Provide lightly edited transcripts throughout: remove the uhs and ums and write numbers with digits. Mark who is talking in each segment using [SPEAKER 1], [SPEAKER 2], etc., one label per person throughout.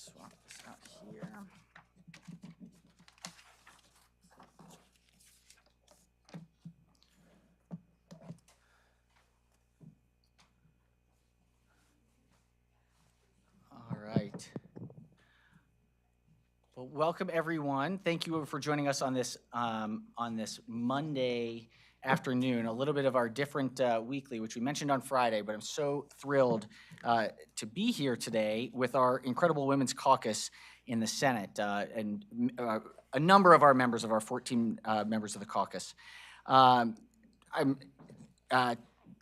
[SPEAKER 1] swap this out here. All right. Well, welcome everyone. Thank you for joining us on this Monday afternoon. A little bit of our different weekly, which we mentioned on Friday, but I'm so thrilled to be here today with our incredible Women's Caucus in the Senate and a number of our members of our 14 members of the caucus.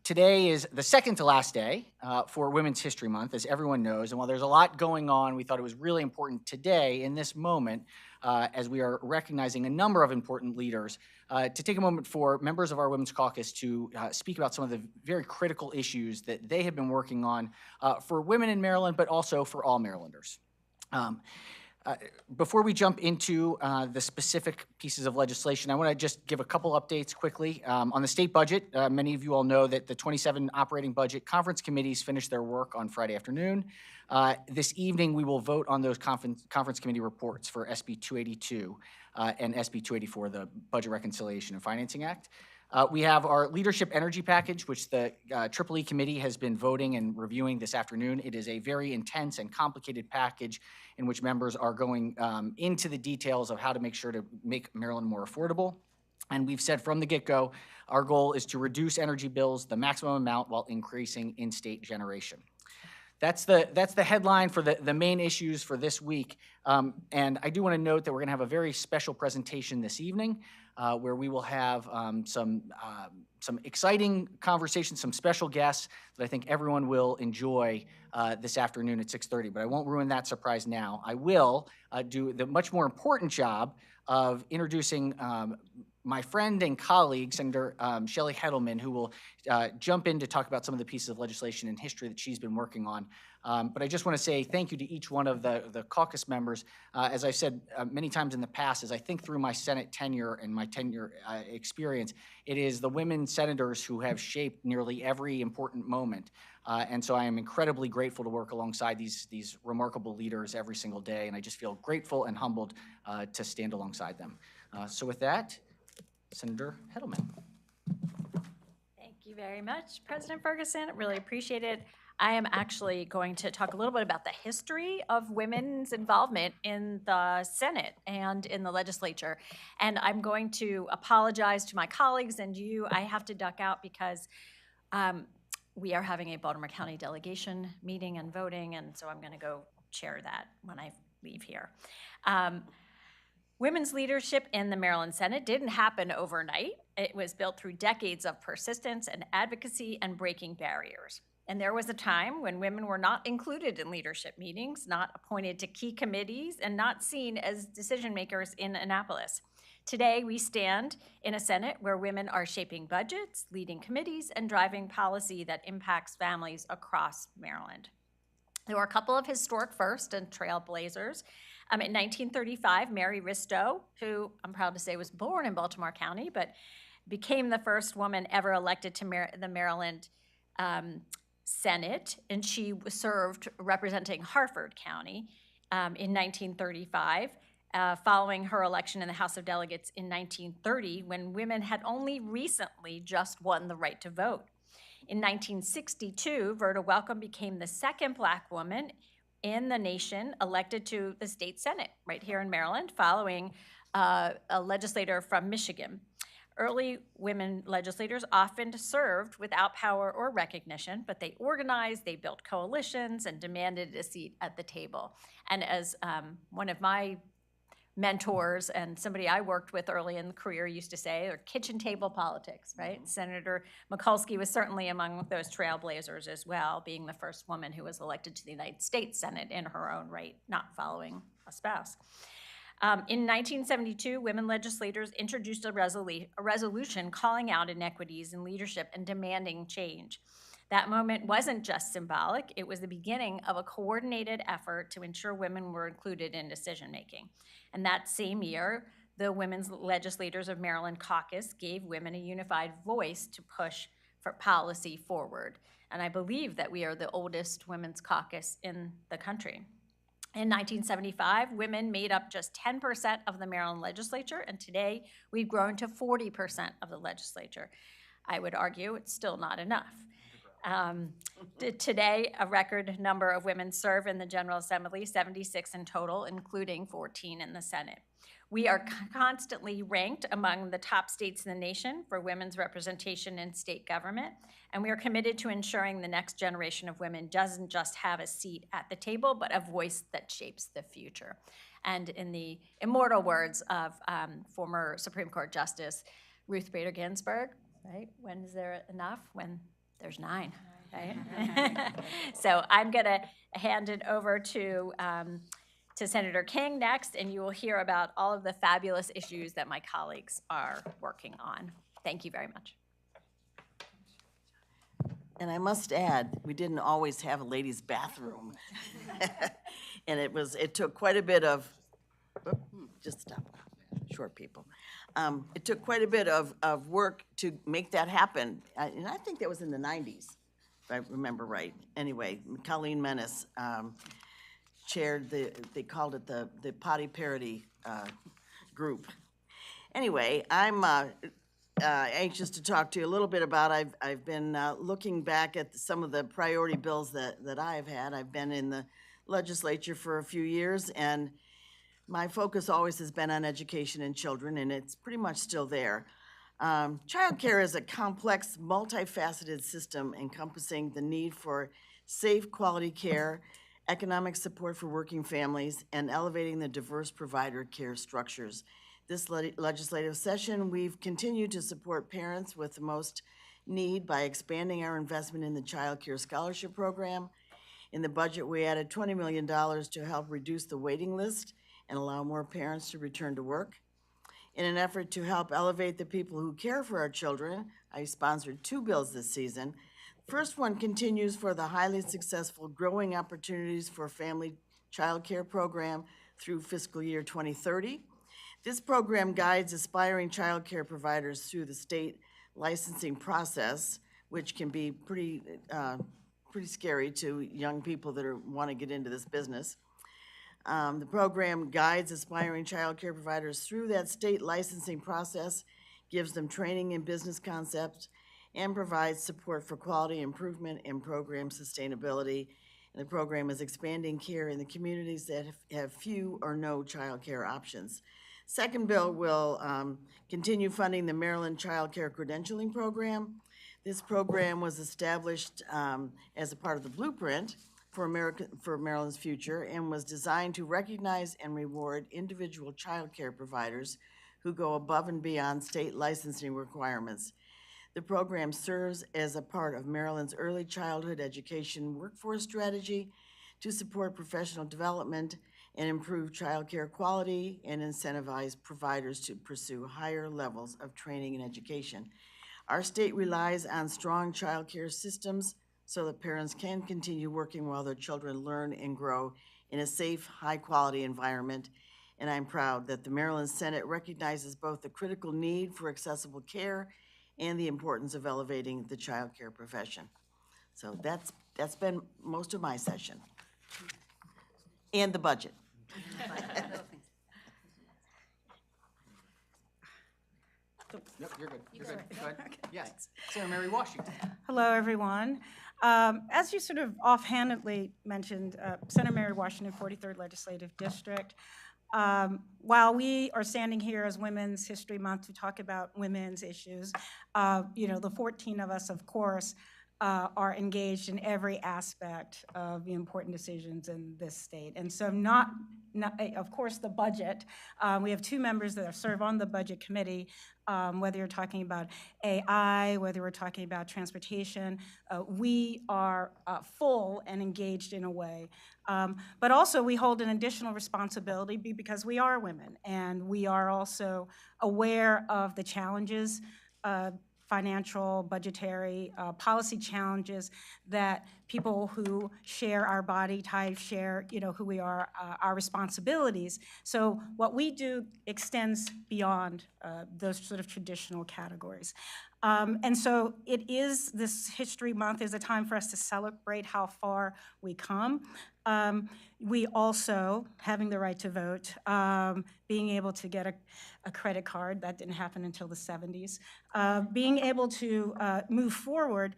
[SPEAKER 1] Today is the second to last day for Women's History Month, as everyone knows. And while there's a lot going on, we thought it was really important today, in this moment, as we are recognizing a number of important leaders, to take a moment for members of our Women's Caucus to speak about some of the very critical issues that they have been working on for women in Maryland, but also for all Marylanders. Before we jump into the specific pieces of legislation, I want to just give a couple updates quickly. On the state budget, many of you all know that the 27 operating budget conference committees finished their work on Friday afternoon. This evening, we will vote on those conference committee reports for SB 282 and SB 284, the Budget Reconciliation and Financing Act. We have our leadership energy package, which the Triple E committee has been voting and reviewing this afternoon. It is a very intense and complicated package in which members are going into the details of how to make sure to make Maryland more affordable. And we've said from the get-go, our goal is to reduce energy bills the maximum amount while increasing in-state generation. That's the headline for the main issues for this week. And I do want to note that we're going to have a very special presentation this evening where we will have some exciting conversations, some special guests that I think everyone will enjoy this afternoon at 6:30. But I won't ruin that surprise now. I will do the much more important job of introducing my friend and colleague, Senator Shelley Heddleman, who will jump in to talk about some of the pieces of legislation and history that she's been working on. But I just want to say thank you to each one of the caucus members. As I've said many times in the past, as I think through my Senate tenure and my tenure experience, it is the women senators who have shaped nearly every important moment. And so I am incredibly grateful to work alongside these remarkable leaders every single day. And I just feel grateful and humbled to stand alongside them. So with that, Senator Heddleman.
[SPEAKER 2] Thank you very much, President Ferguson. Really appreciate it. I am actually going to talk a little bit about the history of women's involvement in the Senate and in the legislature. And I'm going to apologize to my colleagues and you. I have to duck out because we are having a Baltimore County delegation meeting and voting, and so I'm going to go chair that when I leave here. Women's leadership in the Maryland Senate didn't happen overnight. It was built through decades of persistence and advocacy and breaking barriers. And there was a time when women were not included in leadership meetings, not appointed to key committees, and not seen as decision makers in Annapolis. Today, we stand in a Senate where women are shaping budgets, leading committees, and driving policy that impacts families across Maryland. There were a couple of historic firsts and trailblazers. In 1935, Mary Ristow, who I'm proud to say was born in Baltimore County, but became the first woman ever elected to the Maryland Senate, and she served representing Harford County in 1935, following her election in the House of Delegates in 1930, when women had only recently just won the right to vote. In 1962, Verda Welcome became the second Black woman in the nation elected to the state Senate right here in Maryland, following a legislator from Michigan. Early women legislators often served without power or recognition, but they organized, they built coalitions, and demanded a seat at the table. And as one of my mentors and somebody I worked with early in the career used to say, or kitchen table politics, right? Senator Mikulski was certainly among those trailblazers as well, being the first woman who was elected to the United States Senate in her own right, not following a spouse. In 1972, women legislators introduced a resolution calling out inequities in leadership and demanding change. That moment wasn't just symbolic, it was the beginning of a coordinated effort to ensure women were included in decision-making. And that same year, the Women's Legislators of Maryland Caucus gave women a unified voice to push for policy forward. And I believe that we are the oldest women's caucus in the country. In 1975, women made up just 10% of the Maryland legislature, and today we've grown to 40% of the legislature. I would argue it's still not enough. Today, a record number of women serve in the General Assembly, 76 in total, including 14 in the Senate. We are constantly ranked among the top states in the nation for women's representation in state government, and we are committed to ensuring the next generation of women doesn't just have a seat at the table, but a voice that shapes the future. And in the immortal words of former Supreme Court Justice Ruth Bader Ginsburg, right? When is there enough? When there's 9, right? So I'm gonna hand it over to Senator King next, and you will hear about all of the fabulous issues that my colleagues are working on. Thank you very much.
[SPEAKER 3] And I must add, we didn't always have a ladies' bathroom. And it took quite a bit of, just stop, short people. It took quite a bit of work to make that happen. And I think that was in the 90s, if I remember right. Anyway, Colleen Menace chaired they called it the potty parity group. Anyway, I'm anxious to talk to you a little bit about, I've been looking back at some of the priority bills that I've had. I've been in the legislature for a few years, and my focus always has been on education and children, and it's pretty much still there. Child care is a complex, multifaceted system encompassing the need for safe, quality care, economic support for working families, and elevating the diverse provider care structures. This legislative session, we've continued to support parents with the most need by expanding our investment in the Child Care Scholarship Program. In the budget, we added $20 million to help reduce the waiting list and allow more parents to return to work. In an effort to help elevate the people who care for our children, I sponsored 2 bills this season. First one continues for the highly successful Growing Opportunities for Family Child Care Program through fiscal year 2030. This program guides aspiring child care providers through the state licensing process, which can be pretty scary to young people that want to get into this business. The program guides aspiring child care providers through that state licensing process, gives them training in business concepts, and provides support for quality improvement and program sustainability. And the program is expanding care in the communities that have few or no child care options. Second bill will continue funding the Maryland Child Care Credentialing Program. This program was established as a part of the blueprint for Maryland's future and was designed to recognize and reward individual child care providers who go above and beyond state licensing requirements. The program serves as a part of Maryland's early childhood education workforce strategy to support professional development and improve child care quality and incentivize providers to pursue higher levels of training and education. Our state relies on strong child care systems so that parents can continue working while their children learn and grow in a safe, high-quality environment. And I'm proud that the Maryland Senate recognizes both the critical need for accessible care and the importance of elevating the child care profession. So that's been most of my session. And the budget.
[SPEAKER 1] Yep, you're good. You're good. Go ahead. Yes. Senator Mary Washington.
[SPEAKER 4] Hello, everyone. As you sort of offhandedly mentioned, Senator Mary Washington, 43rd Legislative District. While we are standing here as Women's History Month to talk about women's issues, the 14 of us, of course, are engaged in every aspect of the important decisions in this state. And so of course, the budget. We have 2 members that serve on the Budget Committee, whether you're talking about AI, whether we're talking about transportation, we are full and engaged in a way. But also we hold an additional responsibility because we are women, and we are also aware of the challenges, financial, budgetary, policy challenges that people who share our body type share, who we are, our responsibilities. So what we do extends beyond those sort of traditional categories. And so this History Month is a time for us to celebrate how far we come. We also, having the right to vote, being able to get a credit card, that didn't happen until the 70s, being able to move forward.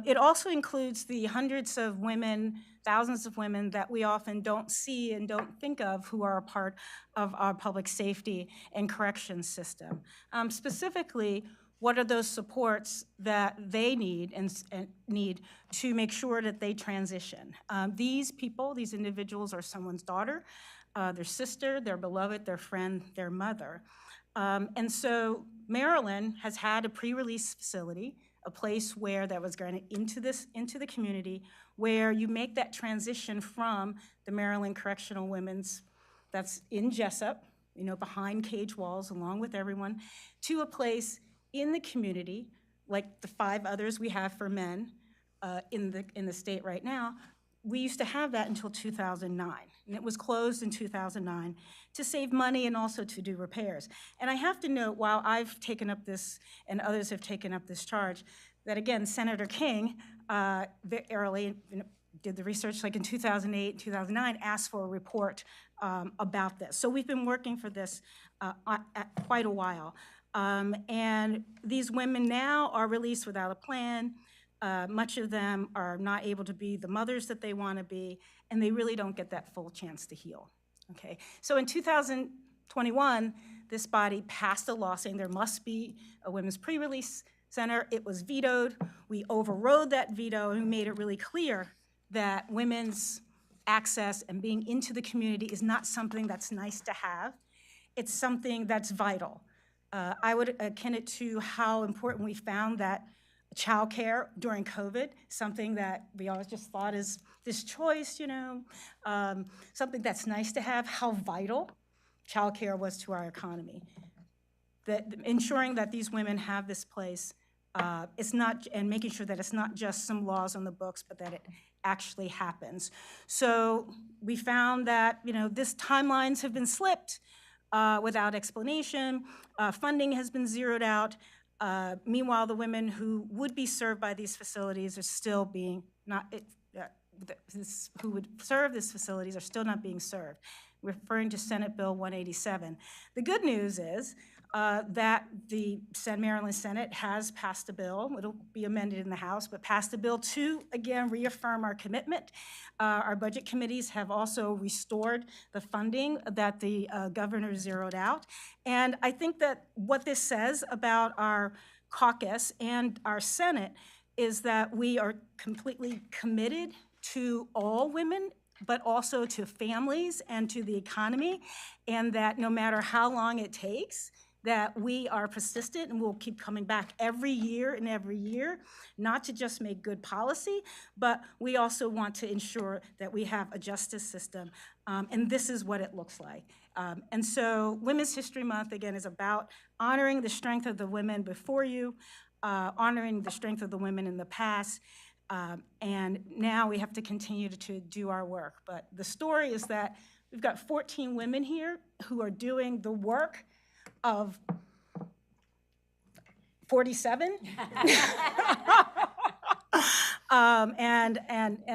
[SPEAKER 4] It also includes the hundreds of women, thousands of women that we often don't see and don't think of who are a part of our public safety and corrections system. Specifically, what are those supports that they need and need to make sure that they transition? These people, these individuals are someone's daughter, their sister, their beloved, their friend, their mother. And so Maryland has had a pre-release facility, a place where that was granted into the community, where you make that transition from the Maryland Correctional Women's, that's in Jessup, behind cage walls along with everyone, to a place in the community, like the 5 others we have for men in the state right now. We used to have that until 2009, and it was closed in 2009 to save money and also to do repairs. And I have to note, while I've taken up this and others have taken up this charge, that again, Senator King very early did the research, like in 2008, 2009, asked for a report about this. So we've been working for this quite a while. And these women now are released without a plan. Much of them are not able to be the mothers that they want to be, and they really don't get that full chance to heal. Okay, so in 2021, this body passed a law saying there must be a women's pre-release center. It was vetoed. We overrode that veto, and we made it really clear that women's access and being into the community is not something that's nice to have. It's something that's vital. I would akin it to how important we found that childcare during COVID, something that we always just thought is this choice, something that's nice to have, how vital childcare was to our economy. Ensuring that these women have this place, it's not, and making sure that it's not just some laws on the books, but that it actually happens. So we found that, this timelines have been slipped without explanation. Funding has been zeroed out. Meanwhile, the women who would be served by these facilities are still being who would serve these facilities are still not being served, referring to Senate Bill 187. The good news is that the Maryland Senate has passed a bill. It'll be amended in the House, but passed a bill to, again, reaffirm our commitment. Our budget committees have also restored the funding that the governor zeroed out. And I think that what this says about our caucus and our Senate is that we are completely committed to all women, but also to families and to the economy, and that no matter how long it takes, that we are persistent and we'll keep coming back every year and every year, not to just make good policy, but we also want to ensure that we have a justice system, and this is what it looks like. And so Women's History Month, again, is about honoring the strength of the women before you, honoring the strength of the women in the past, and now we have to continue to do our work. But the story is that we've got 14 women here who are doing the work of 47. And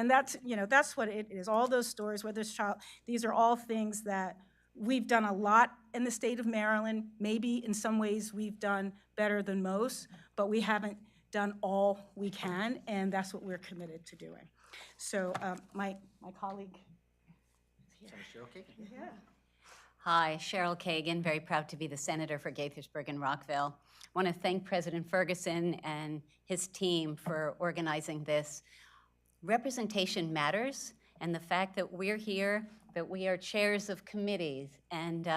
[SPEAKER 4] that's, that's what it is. All those stories, whether it's child, these are all things that we've done a lot in the state of Maryland. Maybe in some ways we've done better than most, but we haven't done all we can, and that's what we're committed to doing. So my colleague is here. Yeah.
[SPEAKER 5] Hi, Cheryl Kagan, very proud to be the senator for Gaithersburg and Rockville. I want to thank President Ferguson and his team for organizing this. Representation matters, and the fact that we're here, that we are chairs of committees and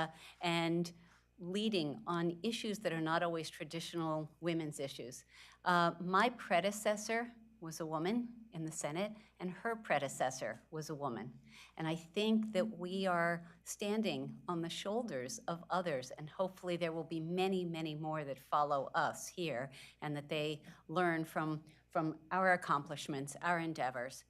[SPEAKER 5] leading on issues that are not always traditional women's issues. My predecessor was a woman in the Senate, and her predecessor was a woman. And I think that we are standing on the shoulders of others, and hopefully there will be many, many more that follow us here, and that they learn from our accomplishments, our endeavors.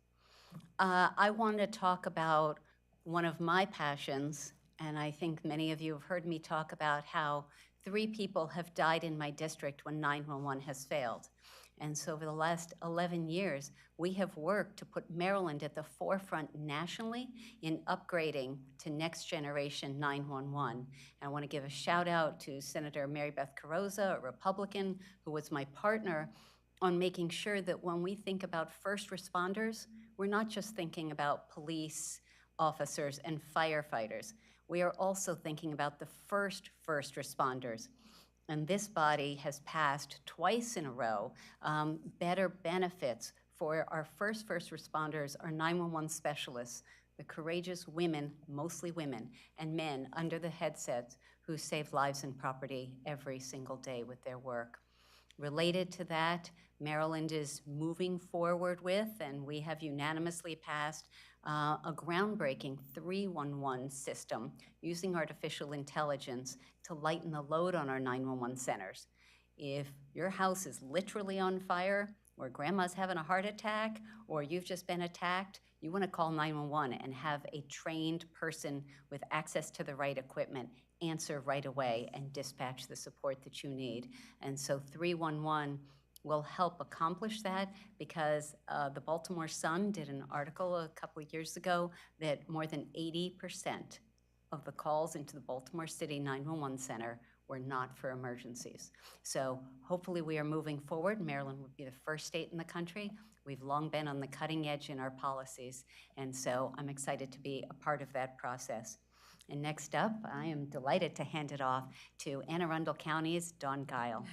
[SPEAKER 5] I want to talk about one of my passions, and I think many of you have heard me talk about how 3 people have died in my district when 911 has failed. And so over the last 11 years, we have worked to put Maryland at the forefront nationally in upgrading to next generation 911. And I want to give a shout out to Senator Mary Beth Carrozza, a Republican who was my partner on making sure that when we think about first responders, we're not just thinking about police officers and firefighters. We are also thinking about the first responders. And this body has passed twice in a row better benefits for our first responders, our 911 specialists, the courageous women, mostly women, and men under the headsets who save lives and property every single day with their work. Related to that, Maryland is moving forward with, and we have unanimously passed, a groundbreaking 311 system using artificial intelligence to lighten the load on our 911 centers. If your house is literally on fire, or grandma's having a heart attack, or you've just been attacked, you want to call 911 and have a trained person with access to the right equipment answer right away and dispatch the support that you need. And so 311 will help accomplish that because the Baltimore Sun did an article a couple of years ago that more than 80% of the calls into the Baltimore City 911 Center were not for emergencies. So hopefully we are moving forward. Maryland would be the first state in the country. We've long been on the cutting edge in our policies, and so I'm excited to be a part of that process. And next up, I am delighted to hand it off to Anne Arundel County's Dawn Guile.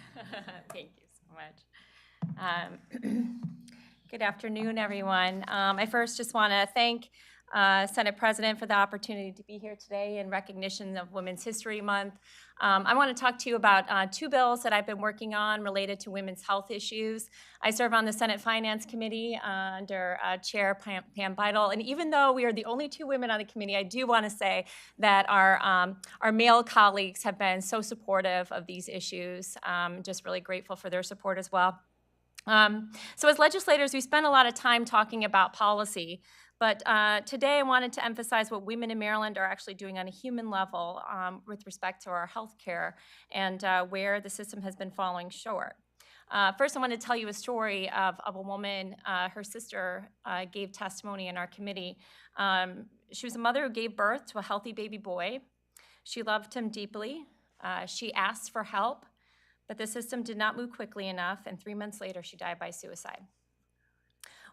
[SPEAKER 2] Thank you so much. Good afternoon, everyone. I first just want to thank Senate President for the opportunity to be here today in recognition of Women's History Month. I want to talk to you about two bills that I've been working on related to women's health issues. I serve on the Senate Finance Committee under Chair Pam Beidel, and even though we are the only two women on the committee, I do want to say that our male colleagues have been so supportive of these issues. Just really grateful for their support as well. So as legislators, we spend a lot of time talking about policy, but today I wanted to emphasize what women in Maryland are actually doing on a human level with respect to our health care and where the system has been falling short. First, I want to tell you a story of a woman. Her sister gave testimony in our committee. She was a mother who gave birth to a healthy baby boy. She loved him deeply. She asked for help, but the system did not move quickly enough, and 3 months later, she died by suicide.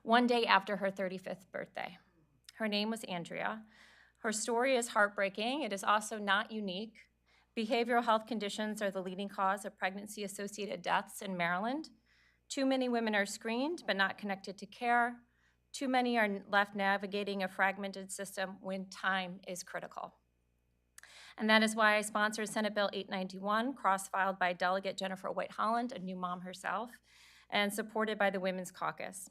[SPEAKER 2] One day after her 35th birthday. Her name was Andrea. Her story is heartbreaking. It is also not unique. Behavioral health conditions are the leading cause of pregnancy-associated deaths in Maryland. Too many women are screened but not connected to care. Too many are left navigating a fragmented system when time is critical. And that is why I sponsored Senate Bill 891, cross-filed by Delegate Jennifer White Holland, a new mom herself, and supported by the Women's Caucus.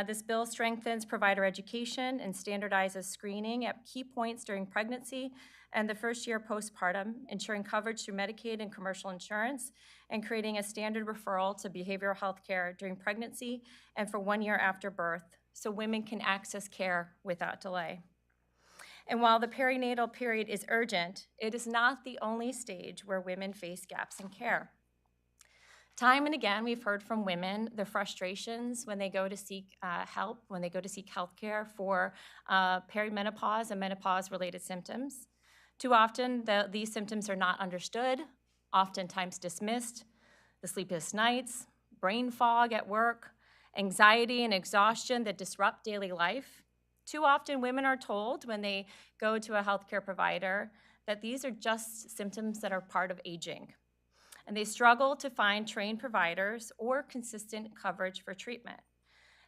[SPEAKER 2] This bill strengthens provider education and standardizes screening at key points during pregnancy and the first year postpartum, ensuring coverage through Medicaid and commercial insurance, and creating a standard referral to behavioral health care during pregnancy and for 1 year after birth, so women can access care without delay. And while the perinatal period is urgent, it is not the only stage where women face gaps in care. Time and again, we've heard from women the frustrations when they go to seek help, when they go to seek health care for perimenopause and menopause-related symptoms. Too often, these symptoms are not understood, oftentimes dismissed. The sleepless nights, brain fog at work, anxiety and exhaustion that disrupt daily life. Too often, women are told when they go to a healthcare provider that these are just symptoms that are part of aging. And they struggle to find trained providers or consistent coverage for treatment.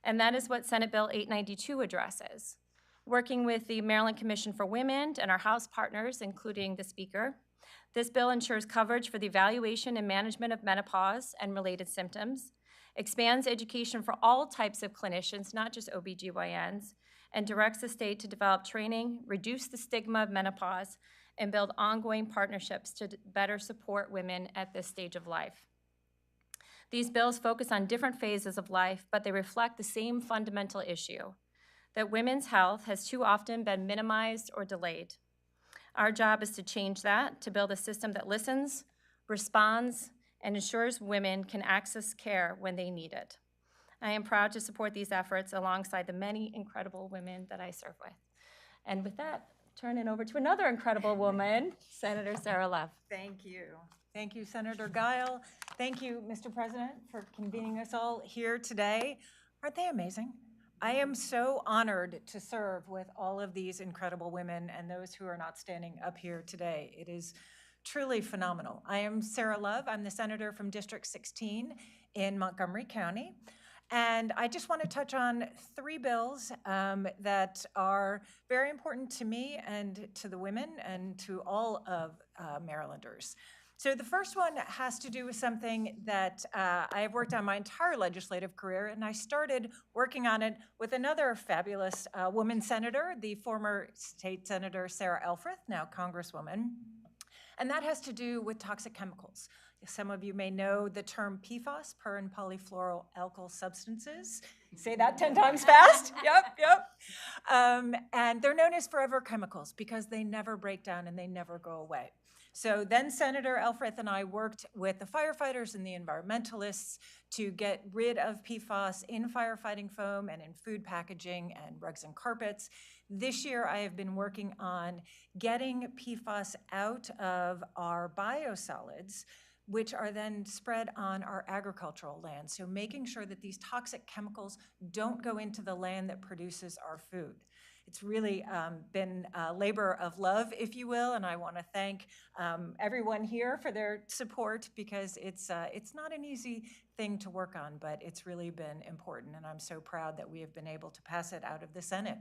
[SPEAKER 2] And that is what Senate Bill 892 addresses. Working with the Maryland Commission for Women and our House partners, including the Speaker, this bill ensures coverage for the evaluation and management of menopause and related symptoms, expands education for all types of clinicians, not just OBGYNs, and directs the state to develop training, reduce the stigma of menopause, and build ongoing partnerships to better support women at this stage of life. These bills focus on different phases of life, but they reflect the same fundamental issue, that women's health has too often been minimized or delayed. Our job is to change that, to build a system that listens, responds,
[SPEAKER 6] and ensures women can access care when they need it. I am proud to support these efforts alongside the many incredible women that I serve with. And with that, turn it over to another incredible woman, Senator Sarah Love.
[SPEAKER 4] Thank you. Thank you, Senator Guile. Thank you, Mr. President, for convening us all here today. Aren't they amazing? I am so honored to serve with all of these incredible women and those who are not standing up here today. It is truly phenomenal. I am Sarah Love. I'm the senator from District 16 in Montgomery County. And I just want to touch on 3 bills that are very important to me and to the women and to all of Marylanders. So the first one has to do with something that I have worked on my entire legislative career, and I started working on it with another fabulous woman senator, the former state senator Sarah Elfreth, now Congresswoman. And that has to do with toxic chemicals. Some of you may know the term PFAS, per and polyfluoroalkyl substances. Say that 10 times fast. Yep. And they're known as forever chemicals because they never break down and they never go away. So then Senator Elfreth and I worked with the firefighters and the environmentalists to get rid of PFAS in firefighting foam and in food packaging and rugs and carpets. This year, I have been working on getting PFAS out of our biosolids, which are then spread on our agricultural land. So making sure that these toxic chemicals don't go into the land that produces our food. It's really been a labor of love, if you will, and I want to thank everyone here for their support because it's not an easy thing to work on, but it's really been important, and I'm so proud that we have been able to pass it out of the Senate.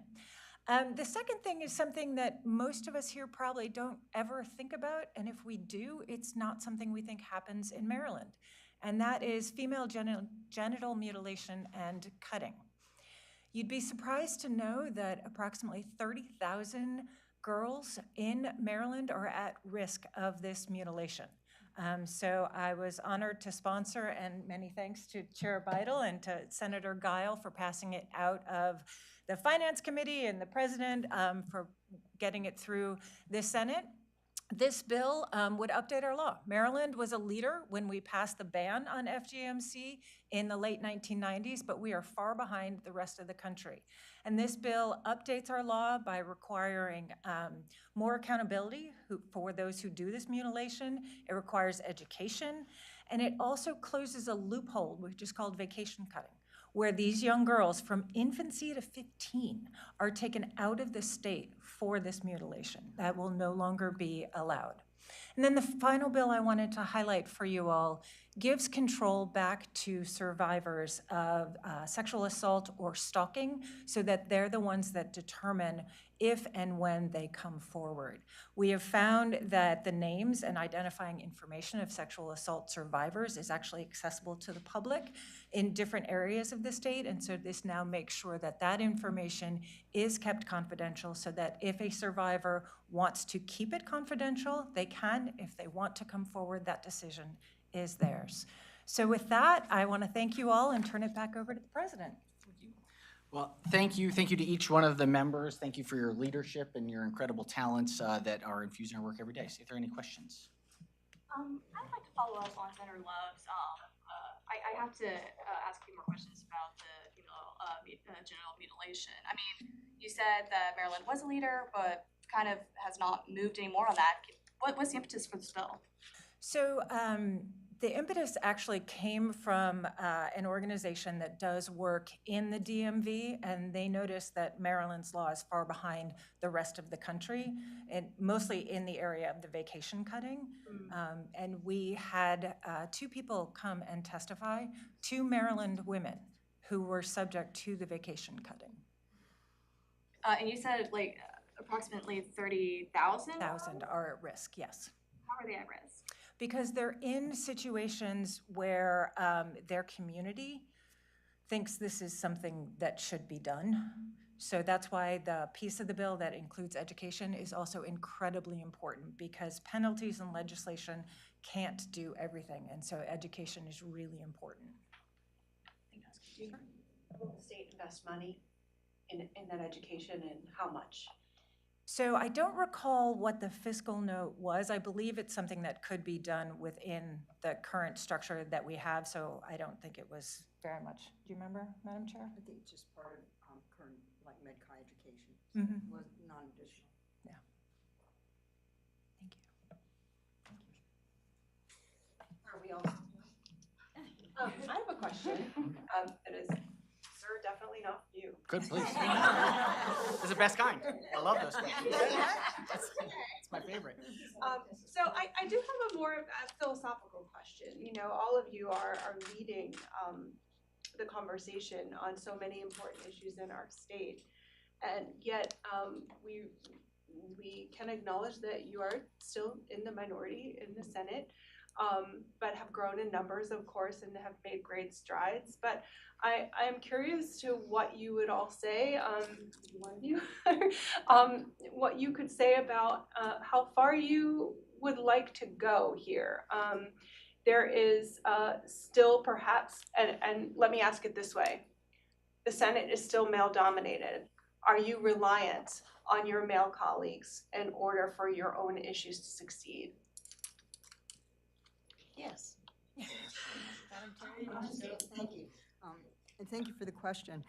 [SPEAKER 4] The second thing is something that most of us here probably don't ever think about, and if we do, it's not something we think happens in Maryland, and that is female genital mutilation and cutting. You'd be surprised to know that approximately 30,000 girls in Maryland are at risk of this mutilation. So I was honored to sponsor, and many thanks to Chair Beidel and to Senator Guile for passing it out of the Finance Committee and the President for getting it through the Senate. This bill would update our law. Maryland was a leader when we passed the ban on FGMC in the late 1990s, but we are far behind the rest of the country. And this bill updates our law by requiring more accountability for those who do this mutilation. It requires education, and it also closes a loophole, which is called vacation cutting, where these young girls from infancy to 15 are taken out of the state for this mutilation. That will no longer be allowed. And then the final bill I wanted to highlight for you all gives control back to survivors of sexual assault or stalking so that they're the ones that determine if and when they come forward. We have found that the names and identifying information of sexual assault survivors is actually accessible to the public in different areas of the state, and so this now makes sure that that information is kept confidential so that if a survivor wants to keep it confidential, they can. If they want to come forward, that decision is theirs. So with that, I want to thank you all and turn it back over to the President.
[SPEAKER 1] Well, thank you. Thank you to each one of the members. Thank you for your leadership and your incredible talents that are infusing our work every day. See if there are any questions.
[SPEAKER 7] I'd like to follow up on Senator Love's. I have to ask you more questions about the genital mutilation. I mean, you said that Maryland was a leader, but kind of has not moved any more on that. What's the impetus for this bill?
[SPEAKER 4] So the impetus actually came from an organization that does work in the DMV, and they noticed that Maryland's law is far behind the rest of the country, and mostly in the area of the vacation cutting. And we had 2 people come and testify, 2 Maryland women who were subject to the vacation cutting.
[SPEAKER 7] And you said like approximately 30,000?
[SPEAKER 4] 1,000 are at risk, yes.
[SPEAKER 7] How are they at risk?
[SPEAKER 4] Because they're in situations where their community thinks this is something that should be done. So that's why the piece of the bill that includes education is also incredibly important, because penalties and legislation can't do everything. And so education is really important.
[SPEAKER 8] Will the state invest money in that education, and how much? So I don't recall what the fiscal note was. I believe it's something that could be done within the current structure that we have, so I don't think it was very much. Do you remember, Madam Chair?
[SPEAKER 9] I think it's just part of current, like, Med-Chi education.
[SPEAKER 8] Mhm.
[SPEAKER 9] Was non-additional.
[SPEAKER 8] Yeah. Thank you.
[SPEAKER 10] Are we all? I have a question. That is, sir, definitely not you.
[SPEAKER 1] Good, please. This is the best kind. I love those questions. It's my favorite.
[SPEAKER 10] So I do have a more philosophical question. You know, all of you are leading the conversation on so many important issues in our state, and yet we can acknowledge that you are still in the minority in the Senate. But have grown in numbers, of course, and have made great strides. But I am curious to what you would all say, one of you, what you could say about how far you would like to go here. There is still perhaps, and let me ask it this way, the Senate is still male dominated. Are you reliant on your male colleagues in order for your own issues to succeed?
[SPEAKER 3] Yes.
[SPEAKER 9] Thank you. And thank you for the question.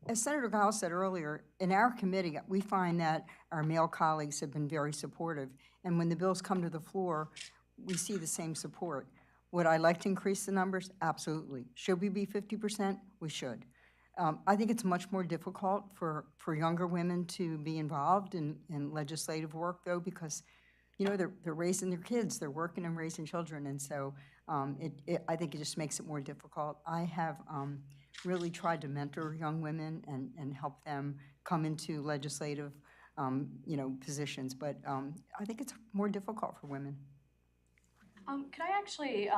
[SPEAKER 9] As Senator Giles said earlier, in our committee, we find that our male colleagues have been very supportive. And when the bills come to the floor, we see the same support. Would I like to increase the numbers? Absolutely. Should we be 50%? We should. I think it's much more difficult for younger women to be involved in legislative work, though, because you know, they're raising their kids, they're working and raising children, and so I think it just makes it more difficult. I have really tried to mentor young women and help them come into legislative, you know, positions, but I think it's more difficult for women.
[SPEAKER 7] Could I actually,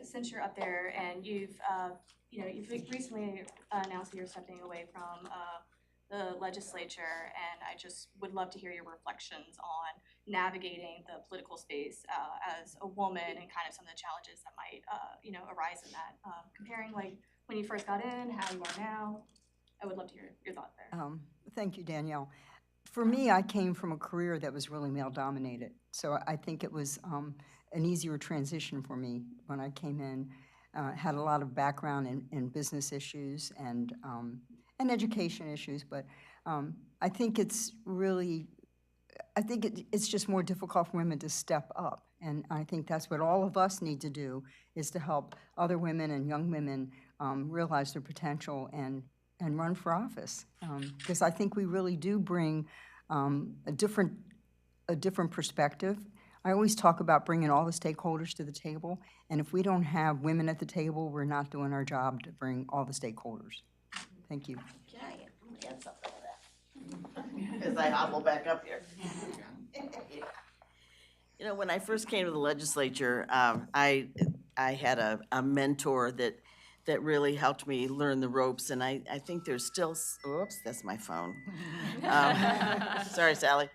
[SPEAKER 7] since you're up there and you've recently announced that you're stepping away from the legislature, and I just would love to hear your reflections on navigating the political space as a woman and kind of some of the challenges that might, arise in that. Comparing like when you first got in, how you are now. I would love to hear your thoughts there.
[SPEAKER 9] Thank you, Danielle. For me, I came from a career that was really male-dominated, so I think it was an easier transition for me when I came in. Had a lot of background in business issues and education issues, but I think it's really, it's just more difficult for women to step up, and I think that's what all of us need to do, is to help other women and young women realize their potential and run for office, because I think we really do bring a different perspective. I always talk about bringing all the stakeholders to the table, and if we don't have women at the table, we're not doing our job to bring all the stakeholders. Thank you.
[SPEAKER 3] Okay, I'm gonna add something to that. As I hobble back up here. You know, when I first came to the legislature, I had a mentor that really helped me learn the ropes, and I think there's still, oops, that's my phone. Sorry, Sally.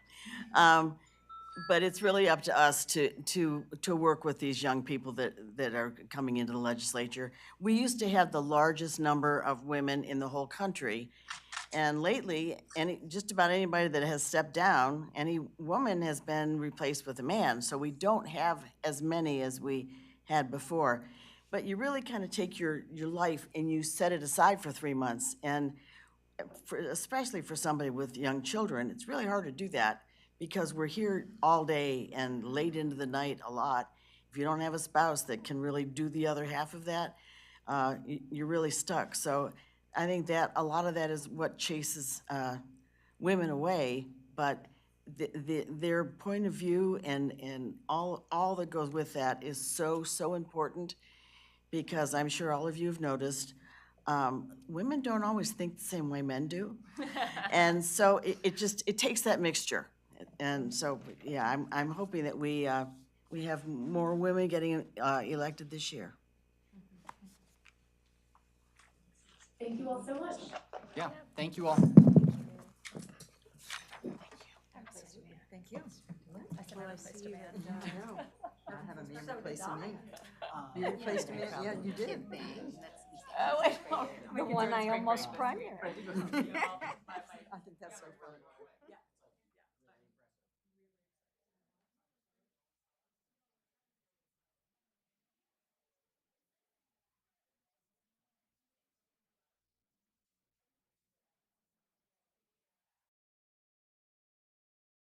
[SPEAKER 3] But it's really up to us to work with these young people that are coming into the legislature. We used to have the largest number of women in the whole country, and lately, just about anybody that has stepped down, any woman has been replaced with a man, so we don't have as many as we had before. But you really kind of take your life and you set it aside for 3 months, and especially for somebody with young children, it's really hard to do that, because we're here all day and late into the night a lot. If you don't have a spouse that can really do the other half of that, you're really stuck. So I think that a lot of that is what chases women away, but their point of view and all that goes with that is so important, because I'm sure all of you have noticed, women don't always think the same way men do. And so it takes that mixture. And so, yeah, I'm hoping that we have more women getting elected this year.
[SPEAKER 7] Thank you all so much.
[SPEAKER 1] Yeah, thank you all.
[SPEAKER 9] Thank you. I have a man replacing me. You replaced me? Yeah, you did.
[SPEAKER 5] Oh, the one I almost primaried.